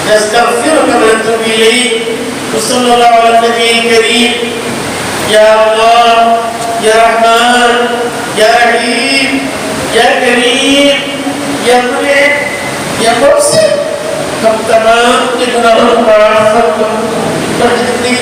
نستغفرك ونتوب إليك وصلى الله على النبي الكريم. يا الله يا رحمن يا رحيم يا كريم يا ملك يا محسن، ہم تمام کے گناہوں کو معاف کر اور جتنی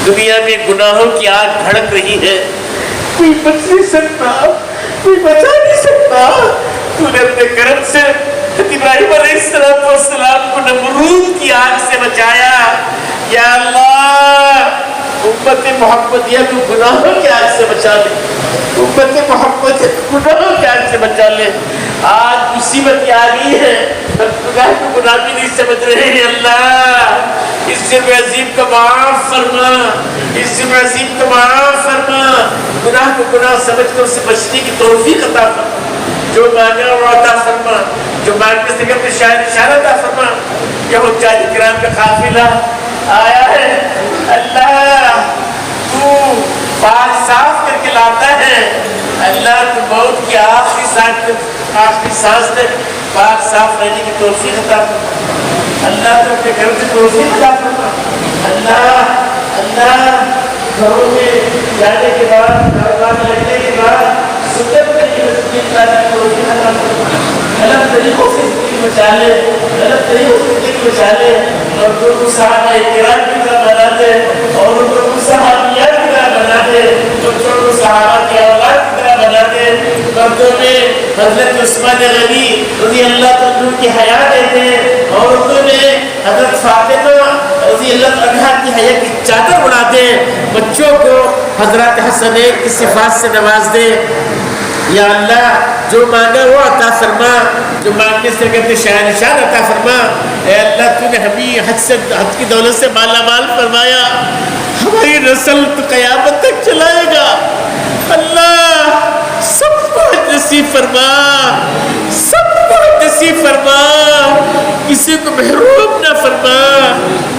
دنیا میں گناہوں کی آگ بھڑک رہی ہے، کوئی بچ نہیں سکتا، کوئی بچا نہیں سکتا. تو نے اپنے کرم سے ابراہیم علیہ السلام کو نمرود کی آگ سے بچایا. یا اللہ امت محمدیہ کو گناہوں کی آگ سے بچا لے، امت محمدیہ کو گناہوں کی آگ سے بچا لے. آج مصیبت آ گئی ہے، گناہ کو گناہ بھی نہیں سمجھ رہے ہیں. اللہ اس جرم عظیم کو معاف فرما، اس جرم عظیم کو معاف فرما. گناہ کو گناہ سمجھ کر اسے بچنے کی توفیق عطا فرما. جو مانگا وہ عطا فرما، جو مانگنے سے اپنے شاعر اشارہ عطا فرما. یہ حجاج کرام کا قافلہ آیا ہے، اللہ تو پاک صاف کر کے لاتا ہے. اللہ تو موت کی آخری سانس تک پاک صاف رہنے کی توفیق عطا فرما. اللہ تو اپنے گھر سے توفیق عطا فرما. اللہ گھروں میں جانے کے بعد کاروبار لگنے کے بعد سنت کی مسجد لانے کی توفیق عطا فرما. غلط طریقوں سے زندگی بچا لے، غلط طریقوں سے زندگی بچا لے، اور ان کو صحابہ کرام کی طرح بنا دے، اور ان کو صحابیات کی طرح بنا دے، بچوں کو صحابہ کی اولاد کی طرح بنا دے. مردوں میں حضرت عثمان غنی رضی اللہ عنہ کی حیا دے دے، عورتوں میں حضرت فاطمہ رضی اللہ عنہا کی حیا کی چادر اڑا دے. بچوں کو حضرت حسنین کی صفات سے نواز دے. یا اللہ جو مانگا وہ عطا فرما، جو مانگنے سے کہتے شاہ نشان عطا فرما. اے اللہ تو نے ہمیں حد کی دولت سے مالا مال فرمایا، ہماری نسل تو قیامت تک چلائے گا. اللہ سب کو نصیب فرما، سب کو نصیب فرما، کسی کو محروم نہ فرما.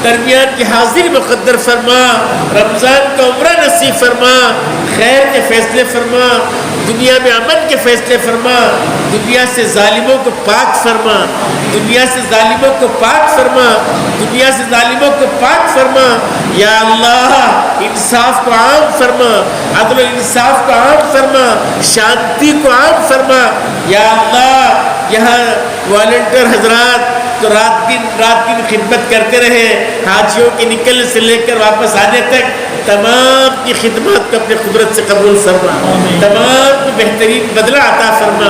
درمیان کی حاضری مقدر فرما، رمضان کا عمرہ نصیب فرما، خیر کے فیصلے فرما، دنیا میں امن کے فیصلے فرما، دنیا سے ظالموں کو پاک فرما، دنیا سے ظالموں کو پاک فرما، دنیا سے ظالموں کو پاک فرما. یا اللہ انصاف کو عام فرما، عدل و انصاف کو عام فرما، شانتی کو عام فرما. یا اللہ یہاں والنٹیئر حضرات تو رات دن خدمت کرتے رہے. حاجیوں کے نکلنے سے لے کر واپس آنے تک تمام کی خدمات کو اپنے قدرت سے قبول فرما, تمام کو بہترین بدلہ عطا فرما,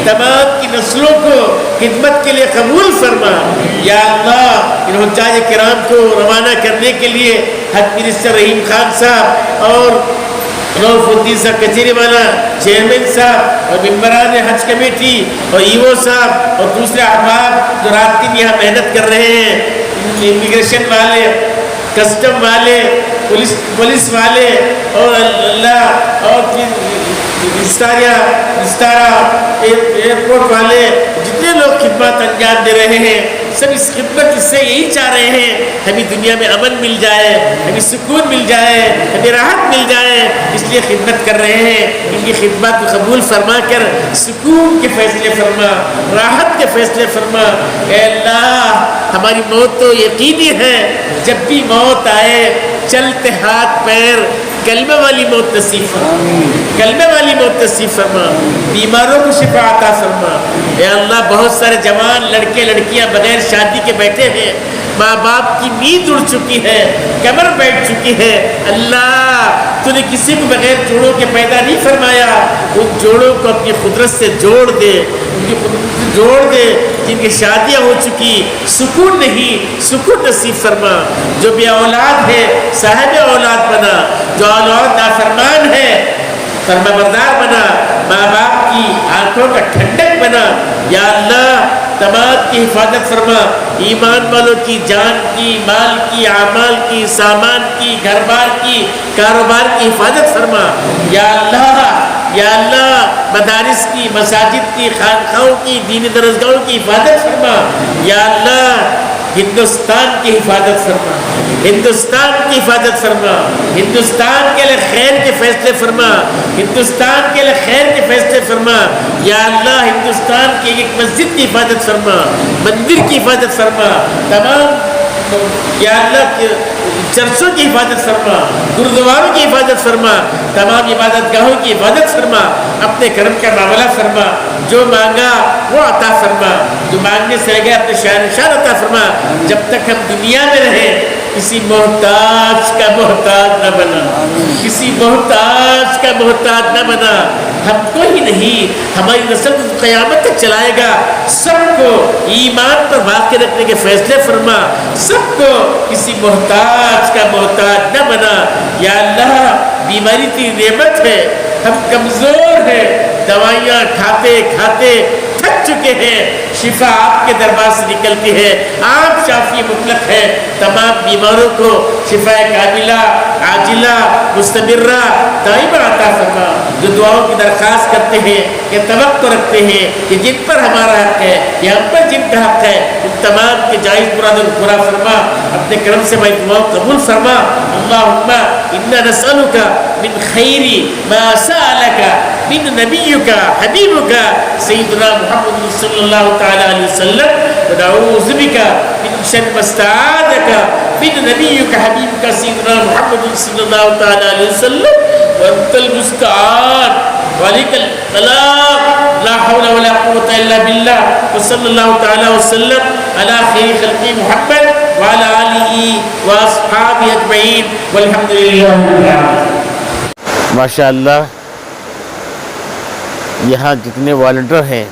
تمام کی نسلوں کو خدمت کے لیے قبول فرما. یا اللہ ان حجاج کرام کو روانہ کرنے کے لیے حج منسٹر رحیم خان صاحب اور رؤف الدین صاحب کچہری والا چیئرمین صاحب اور ممبران حج کمیٹی اور ایو صاحب اور دوسرے احباب جو رات دن یہاں محنت کر رہے ہیں, امیگریشن والے, کسٹم والے, پولیس والے اور اللہ اور وستارا ایئرپورٹ والے, جتنے لوگ خدمات انجام دے رہے ہیں سب اس خدمت سے یہی چاہ رہے ہیں ہمیں دنیا میں امن مل جائے, ہمیں سکون مل جائے, ہمیں راحت مل جائے, اس لیے خدمت کر رہے ہیں. ان کی خدمات کو قبول فرما کر سکون کے فیصلے فرما, راحت کے فیصلے فرما. اے اللہ ہماری موت تو یقینی ہے, جب بھی موت آئے چلتے ہاتھ پیر کلمہ والی موت نصیب فرما, کلمہ والی موت نصیب فرما. بیماروں کو شفا عطا فرما. اے اللہ بہت سارے جوان لڑکے لڑکیاں بغیر شادی کے بیٹھے ہیں, ماں باپ کی نیند اڑ چکی ہے, کمر بیٹھ چکی ہے. اللہ تو نے کسی کو بغیر جوڑوں کے پیدا نہیں فرمایا, ان جوڑوں کو اپنی قدرت سے جوڑ دے, ان کی قدرت سے جوڑ دے. جن کی شادیاں ہو چکی سکون نہیں, سکون نصیب فرما. جو بے اولاد ہے صاحب اولاد بنا, جو اولاد نافرمان ہے فرما بردار بنا, ماں باپ کی آنکھوں کا ٹھنڈک بنا. یا اللہ تمام کی حفاظت فرما, ایمان والوں کی جان کی, مال کی, اعمال کی, سامان کی, گھر بار کی, کاروبار کی حفاظت فرما. یا اللہ مدارس کی, مساجد کی, خانقاہوں کی, دینی درسگاہوں کی حفاظت فرما. یا اللہ ہندوستان کی حفاظت فرما, ہندوستان کی حفاظت فرما, ہندوستان کے لیے خیر کے فیصلے فرما, ہندوستان کے لیے خیر کے فیصلے فرما. یا اللہ ہندوستان کی ایک مسجد کی حفاظت فرما, مندر کی حفاظت فرما, تمام یا اللہ چرچوں کی حفاظت فرما, گردواروں کی حفاظت فرما, تمام عبادت گاہوں کی حفاظت فرما. اپنے کرم کا معاملہ فرما, جو مانگا وہ عطا فرما, جو مانگنے سے گیا اپنے شان عطا فرما. جب تک ہم دنیا میں رہیں کسی محتاج کا محتاج نہ بنا, کسی محتاج کا محتاج نہ بنا. ہم کو ہی نہیں ہماری نسل کو قیامت تک چلائے گا. سب کو ایمان پر باقی رکھنے کے فیصلے فرما, سب کو کسی محتاج کا محتاج نہ بنا. یا اللہ بیماری تیری نعمت ہے, ہم کمزور ہیں, دوائیاں کھاتے کھاتے تھک چکے ہیں, شفا آپ کے دربار سے نکلتی ہے, آپ شافی مطلق ہے. تمام بیماروں کو شفا کاملہ, عاجلہ, مستمرہ, دائمہ عطا فرما. جو دعاؤں کی درخواست کرتے ہیں یا توقع رکھتے ہیں کہ جن پر ہمارا حق ہے یا ہم پر جن کا حق ہے, ان تمام کے جائز مرادوں کو پورا فرما. اپنے کرم سے ہماری دعاؤں قبول فرما. اللہم انا نسألک من خیر ما سألک من نبیک حبیبک سیدنا محمد صلی اللہ تعالی علیہ وسلم, ونعوذ بک من شر ما استعاذک من نبیک حبیبک سیدنا محمد صلی اللہ تعالی علیہ وسلم, وانت المستعان وعلیک السلام. لا حول ولا قوة الا باللہ. وصلی اللہ تعالی وسلم علی خیر خلق محمد وعلی آلہ واصحابہ اجمعین والحمد للہ رب العالمین. ماشاء اللہ یہاں جتنے والنٹر ہیں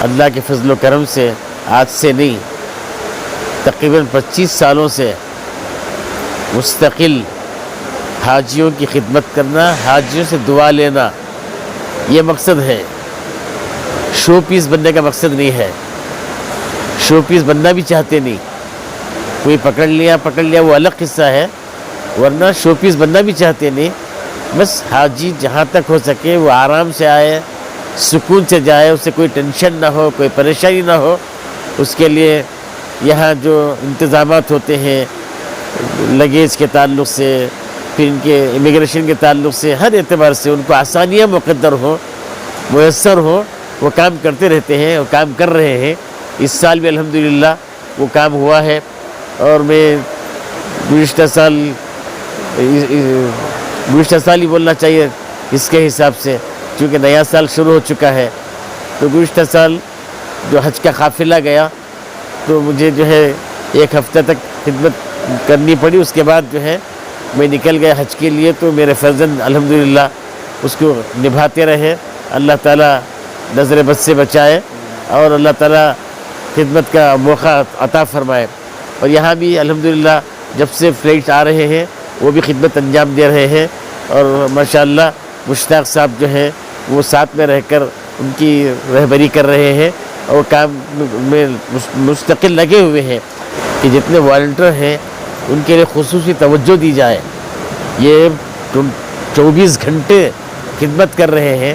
اللہ کے فضل و کرم سے آج سے نہیں تقریباً 25 سالوں سے مستقل حاجیوں کی خدمت کرنا, حاجیوں سے دعا لینا, یہ مقصد ہے. شو پیس بننے کا مقصد نہیں ہے, شو پیس بننا بھی چاہتے نہیں. کوئی پکڑ لیا وہ الگ قصہ ہے, ورنہ شو پیس بننا بھی چاہتے نہیں. بس حاجی جہاں تک ہو سکے وہ آرام سے آئے, سکون سے جائے, اسے کوئی ٹینشن نہ ہو, کوئی پریشانی نہ ہو. اس کے لیے یہاں جو انتظامات ہوتے ہیں لگیج کے تعلق سے, پھر ان کے امیگریشن کے تعلق سے, ہر اعتبار سے ان کو آسانیاں مقدر ہوں, میسر ہوں, وہ کام کرتے رہتے ہیں اور کام کر رہے ہیں. اس سال بھی الحمدللہ وہ کام ہوا ہے. اور میں گزشتہ سال ہی بولنا چاہیے اس کے حساب سے, کیونکہ نیا سال شروع ہو چکا ہے. تو گزشتہ سال جو حج کا قافلہ گیا تو مجھے جو ہے 1 ہفتہ تک خدمت کرنی پڑی. اس کے بعد جو ہے میں نکل گیا حج کے لیے. تو میرے فرزند الحمدللہ اس کو نبھاتے رہے. اللہ تعالیٰ نظر بد سے بچائے اور اللہ تعالیٰ خدمت کا موقع عطا فرمائے. اور یہاں بھی الحمدللہ جب سے فلائٹ آ رہے ہیں وہ بھی خدمت انجام دے رہے ہیں. اور ماشاءاللہ مشتاق صاحب جو ہیں وہ ساتھ میں رہ کر ان کی رہبری کر رہے ہیں اور کام میں مستقل لگے ہوئے ہیں کہ جتنے والنٹر ہیں ان کے لیے خصوصی توجہ دی جائے. یہ 24 گھنٹے خدمت کر رہے ہیں,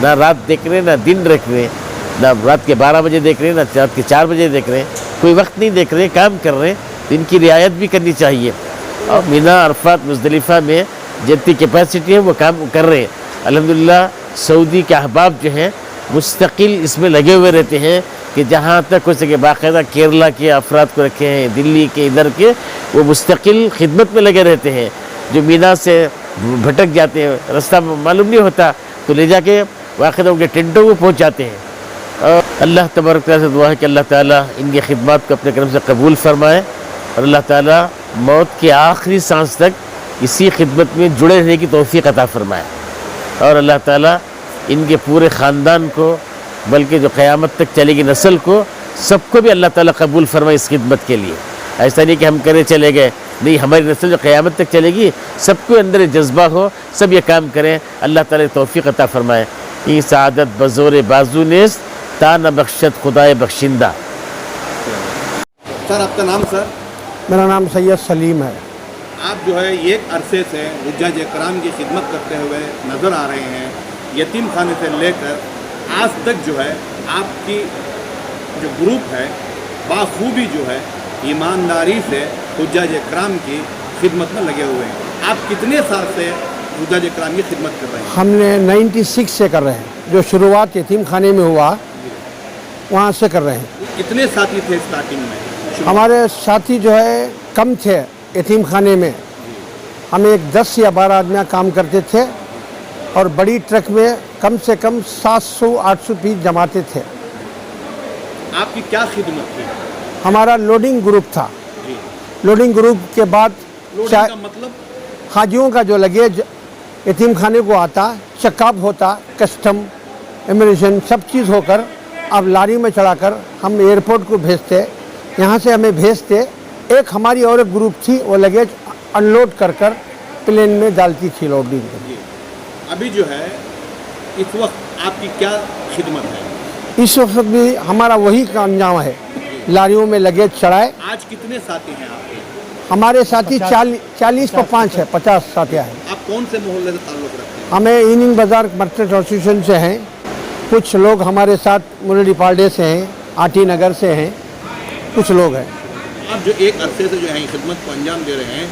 نہ رات دیکھ رہے, نہ دن دیکھ رہے, نہ رات کے 12 بجے دیکھ رہے, نہ رات کے 4 بجے دیکھ رہے, کوئی وقت نہیں دیکھ رہے, کام کر رہے. ان کی رعایت بھی کرنی چاہیے. اور مینا, عرفات, مزدلفہ میں جتنی کیپیسٹی ہے وہ کام کر رہے ہیں. الحمدللہ سعودی کے احباب جو ہیں مستقل اس میں لگے ہوئے رہتے ہیں کہ جہاں تک ہو سکے باقاعدہ کیرلا کے افراد کو رکھے ہیں, دلی کے, ادھر کے, وہ مستقل خدمت میں لگے رہتے ہیں. جو مینا سے بھٹک جاتے ہیں, راستہ معلوم نہیں ہوتا, تو لے جا کے باقاعدہ ان کے ٹینٹوں کو پہنچ جاتے ہیں. اور اللہ تبارک تعالیٰ سے دعا ہے کہ اللہ تعالیٰ ان کی خدمات کو اپنے کرم سے قبول فرمائے اور اللہ تعالیٰ موت کے آخری سانس تک اسی خدمت میں جڑے رہنے کی توفیق عطا فرمائے. اور اللہ تعالیٰ ان کے پورے خاندان کو, بلکہ جو قیامت تک چلے گی نسل کو, سب کو بھی اللہ تعالیٰ قبول فرمائے اس خدمت کے لیے. ایسا نہیں کہ ہم کرے چلے گئے, نہیں, ہماری نسل جو قیامت تک چلے گی سب کو اندر جذبہ ہو, سب یہ کام کریں. اللہ تعالیٰ توفیق عطا فرمائے. یہ سعادت بزور بازو نیست تا نہ بخشت خدائے بخشندہ. سر آپ کا نام؟ سر میرا نام سید سلیم ہے. آپ جو ہے ایک عرصے سے حجاج کرام کی خدمت کرتے ہوئے نظر آ رہے ہیں. یتیم خانے سے لے کر آج تک جو ہے آپ کی جو گروپ ہے بخوبی جو ہے ایمانداری سے حجاج کرام کی خدمت میں لگے ہوئے ہیں. آپ کتنے سال سے حجاج کرام کی خدمت کر رہے ہیں؟ ہم نے 96 سے کر رہے ہیں. جو شروعات یتیم خانے میں ہوا وہاں سے کر رہے ہیں. کتنے ساتھی تھے اسٹارٹنگ میں؟ ہمارے ساتھی جو ہے کم تھے یتیم خانے میں. ہم ایک 10 یا 12 آدمیاں کام کرتے تھے اور بڑی ٹرک میں کم سے کم 700-800 پیس جماتے تھے. آپ کی کیا خدمت تھی؟ ہمارا لوڈنگ گروپ تھا. جی. لوڈنگ گروپ کے بعد لوڈنگ کا مطلب؟ حاجیوں کا جو لگیج یتیم خانے کو آتا, چیک اپ ہوتا, کسٹم, امیگریشن, سب چیز ہو کر اب لاری میں چڑھا کر ہم ایئرپورٹ کو بھیجتے. یہاں سے ہمیں بھیجتے. ایک ہماری اور ایک گروپ تھی, وہ لگیج انلوڈ کر کر پلین میں ڈالتی تھی لوڈنگ کر. جی. ابھی جو ہے اس وقت آپ کی کیا خدمت ہے؟ اس وقت بھی ہمارا وہی کا انجام ہے, لاریوں میں لگیج چڑھائے. آج کتنے ساتھی ہیں آپ کے؟ ہمارے ساتھی 40 پر 5 ہے, 50 ساتھی ہیں. آپ کون سے محلے سے تعلق رکھتے ہیں؟ ہمیں ایننگ بازار مرچنٹ ایسوسیشن سے ہیں. کچھ لوگ ہمارے ساتھ مرلی پالڈے سے ہیں, آٹی نگر سے ہیں, کچھ لوگ ہیں. آپ جو ایک عرصے سے جو ہے خدمت کو انجام دے رہے ہیں,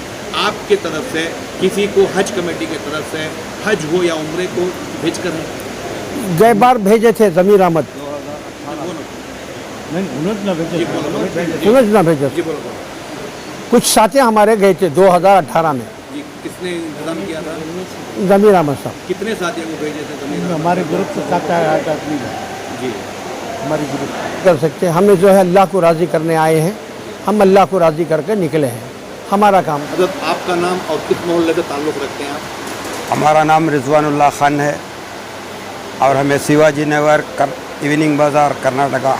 آپ کی طرف سے کسی کو حج کمیٹی کی طرف سے حج ہو یا عمرے کو بھیج کر گئے بار بھیجے تھے ضمیر احمد, سمجھ نہ بھیجے. کچھ ساتھی ہمارے گئے تھے 2018 میں. جی. کس نے انتظام کیا تھا؟ ضمیر احمد صاحب. کتنے ساتھیوں کو بھیجے تھے؟ ہمارے گروپ سے 7-8 آدمی جی. ہماری گروپ کر سکتے. ہمیں جو ہے اللہ کو راضی کرنے آئے ہیں, ہم اللہ کو راضی کر کے نکلے ہیں. ہمارا کام. حضرت آپ کا نام اور کس محلے سے تعلق رکھتے ہیں آپ؟ ہمارا نام رضوان اللہ خان ہے اور ہمیں سیواجی نگر ایوننگ بازار کرناٹکا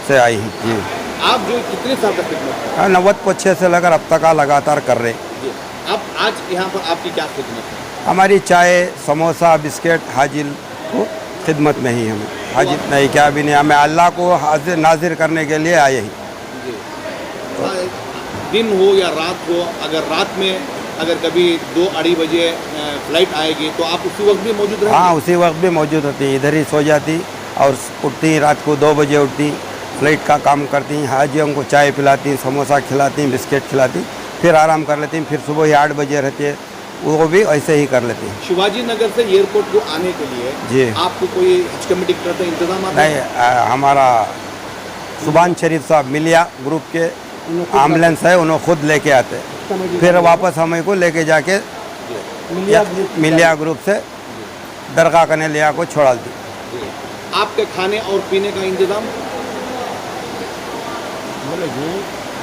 سے آئی ہیں. جی. آپ جو کتنے سال تک خدمت کریں؟ 90 سے لے کر اب تک لگاتار کر رہے. جی. اب آج یہاں پر آپ کی کیا خدمت ہے؟ ہماری چائے, سموسا, بسکٹ حاجل کو خدمت میں ہی ہمیں حاجت نہیں کیا بھی نہیں. ہمیں اللہ کو حاضر ناظر کرنے کے لیے آئے ہیں. جی. دن ہو یا رات ہو, اگر رات میں اگر کبھی 2-2:30 بجے فلائٹ آئے گی تو آپ اسی وقت بھی موجود رہیں گے؟ ہاں, اسی وقت بھی موجود ہوتی. ادھر ہی سو جاتی اور اٹھتی رات کو 2 بجے اٹھتی, فلائٹ کا کام کرتی. حاجیوں کو چائے پلاتی, سموسا کھلاتی, بسکٹ کھلاتی, پھر آرام کر لیتی. پھر صبح ہی 8 بجے رہتی ہے, وہ بھی ایسے ہی کر لیتی. شیواجی نگر سے ایئرپورٹ کو آنے کے لیے جی آپ کو کوئی حج کمیٹی کی طرف سے انتظامات ہیں؟ نہیں, ہمارا سبحان شریف صاحب ملیا گروپ کے ایمبولینس ہے, انہوں خود لے کے آتے, پھر واپس ہمیں کو لے کے جا کے ملیا گروپ سے درگاہ کنے لیا کو چھوڑا دی. آپ کے کھانے اور پینے کا انتظام؟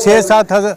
6-7